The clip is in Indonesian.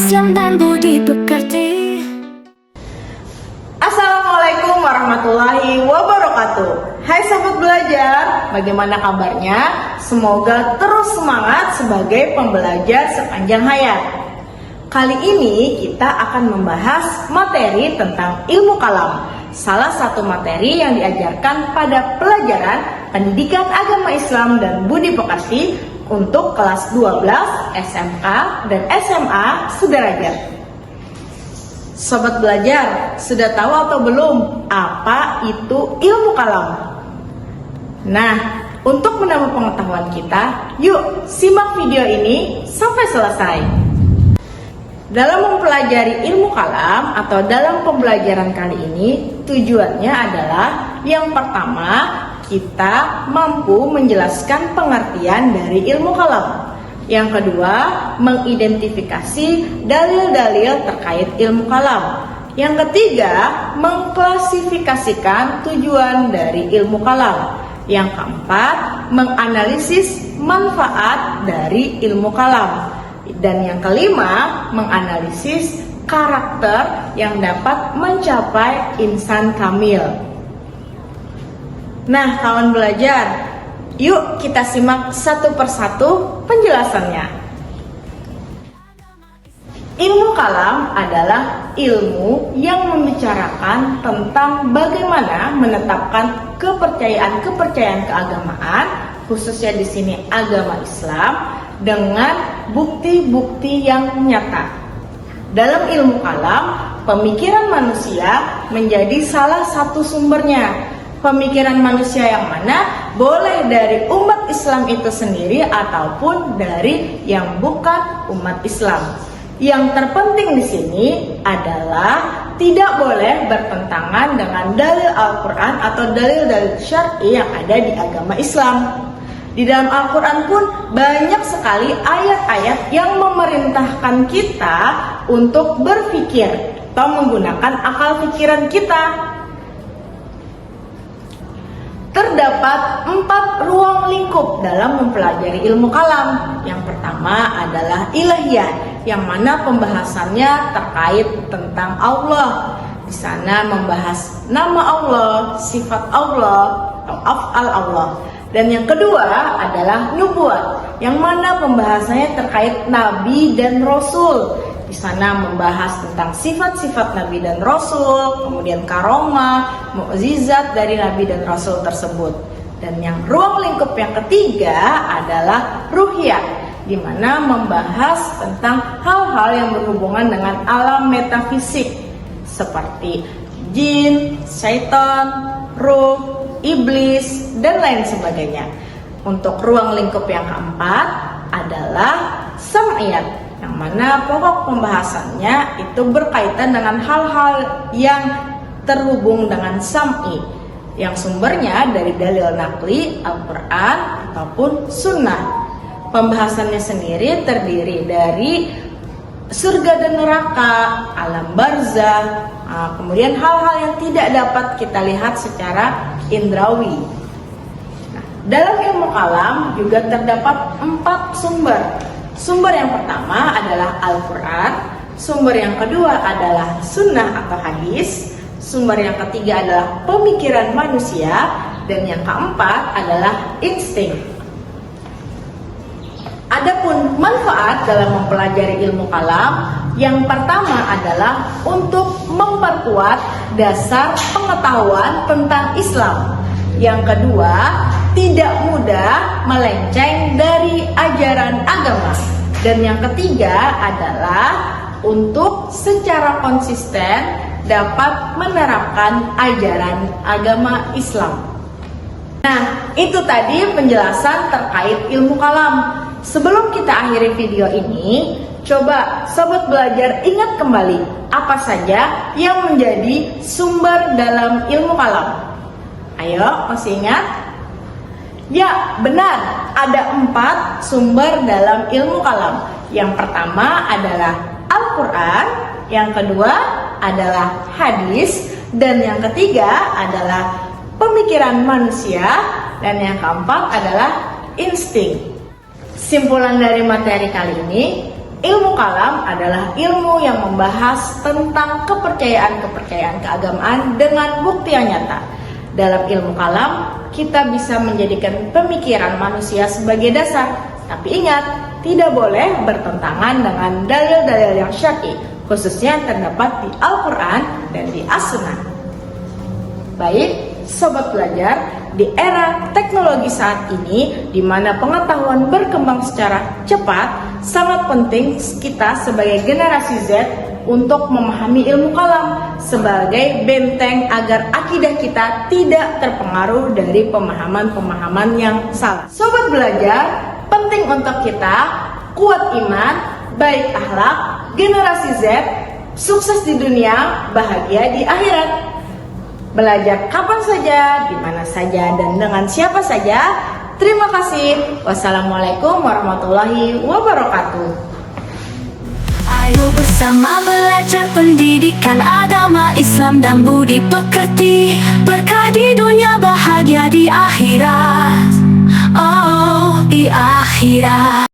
Islam dan budi pekerti. Assalamualaikum warahmatullahi wabarakatuh. Hai sahabat belajar, bagaimana kabarnya? Semoga terus semangat sebagai pembelajar sepanjang hayat. Kali ini kita akan membahas materi tentang ilmu kalam, salah satu materi yang diajarkan pada pelajaran Pendidikan Agama Islam dan Budi Pekerti untuk kelas 12 SMK dan SMA sederajat. Sobat belajar, sudah tahu atau belum apa itu ilmu kalam? Nah, untuk menambah pengetahuan kita, yuk simak video ini sampai selesai. Dalam mempelajari ilmu kalam atau dalam pembelajaran kali ini, tujuannya adalah yang pertama, kita mampu menjelaskan pengertian dari ilmu kalam. Yang kedua, mengidentifikasi dalil-dalil terkait ilmu kalam. Yang ketiga, mengklasifikasikan tujuan dari ilmu kalam. Yang keempat, menganalisis manfaat dari ilmu kalam. Dan yang kelima, menganalisis karakter yang dapat mencapai insan kamil. Nah, kawan belajar, yuk kita simak satu persatu penjelasannya. Ilmu kalam adalah ilmu yang membicarakan tentang bagaimana menetapkan kepercayaan keagamaan, khususnya di sini agama Islam, dengan bukti-bukti yang nyata. Dalam ilmu kalam, pemikiran manusia menjadi salah satu sumbernya. Pemikiran manusia yang mana boleh dari umat Islam itu sendiri ataupun dari yang bukan umat Islam. Yang terpenting di sini adalah tidak boleh bertentangan dengan dalil Al-Quran atau dalil-dalil syar'i yang ada di agama Islam. Di dalam Al-Quran pun banyak sekali ayat-ayat yang memerintahkan kita untuk berpikir atau menggunakan akal pikiran kita. Terdapat 4 ruang lingkup dalam mempelajari ilmu kalam. Yang pertama adalah ilahiyah, yang mana pembahasannya terkait tentang Allah. Di sana membahas nama Allah, sifat Allah, atau af'al Allah. Dan yang kedua adalah nubuat, yang mana pembahasannya terkait Nabi dan Rasul. Di sana membahas tentang sifat-sifat Nabi dan Rasul, kemudian karomah, mukjizat dari Nabi dan Rasul tersebut. Dan yang ruang lingkup yang ketiga adalah ruhiyah, di mana membahas tentang hal-hal yang berhubungan dengan alam metafisik seperti jin, syaitan, ruh, iblis, dan lain sebagainya. Untuk ruang lingkup yang keempat adalah sam'iyat, yang mana pokok pembahasannya itu berkaitan dengan hal-hal yang terhubung dengan sam'i, yang sumbernya dari dalil naqli, Al-Quran ataupun sunnah. Pembahasannya sendiri terdiri dari surga dan neraka, alam barzah, kemudian hal-hal yang tidak dapat kita lihat secara indrawi. Nah, dalam ilmu kalam juga terdapat 4 sumber. Sumber yang pertama adalah Al-Quran, sumber yang kedua adalah sunnah atau hadis, sumber yang ketiga adalah pemikiran manusia, dan yang keempat adalah insting. Adapun manfaat dalam mempelajari ilmu kalam, yang pertama adalah untuk memperkuat dasar pengetahuan tentang Islam. Yang kedua, tidak mudah melenceng dari ajaran agama. Dan yang ketiga adalah untuk secara konsisten dapat menerapkan ajaran agama Islam. Nah, itu tadi penjelasan terkait ilmu kalam. Sebelum kita akhiri video ini, coba sobat belajar ingat kembali apa saja yang menjadi sumber dalam ilmu kalam. Ayo, masih ingat? Ya, benar. Ada 4 sumber dalam ilmu kalam. Yang pertama adalah Al-Quran, yang kedua adalah hadis, dan yang ketiga adalah pemikiran manusia, dan yang keempat adalah insting. Simpulan dari materi kali ini, Ilmu kalam adalah ilmu yang membahas tentang kepercayaan-kepercayaan keagamaan dengan bukti yang nyata. Dalam ilmu kalam, kita bisa menjadikan pemikiran manusia sebagai dasar. Tapi ingat, tidak boleh bertentangan dengan dalil-dalil yang syar'i, khususnya yang terdapat di Al-Quran dan di As-Sunnah. Baik, sobat belajar, di era teknologi saat ini, di mana pengetahuan berkembang secara cepat, sangat penting kita sebagai generasi Z untuk memahami ilmu kalam sebagai benteng agar akidah kita tidak terpengaruh dari pemahaman-pemahaman yang salah. Sobat belajar, penting untuk kita kuat iman, baik akhlak, generasi Z, sukses di dunia, bahagia di akhirat. Belajar kapan saja, di mana saja, dan dengan siapa saja. Terima kasih. Wassalamualaikum warahmatullahi wabarakatuh. Ayo bersama belajar pendidikan agama Islam dan budi pekerti, berkah di dunia, bahagia di akhirat. Oh, di akhirat.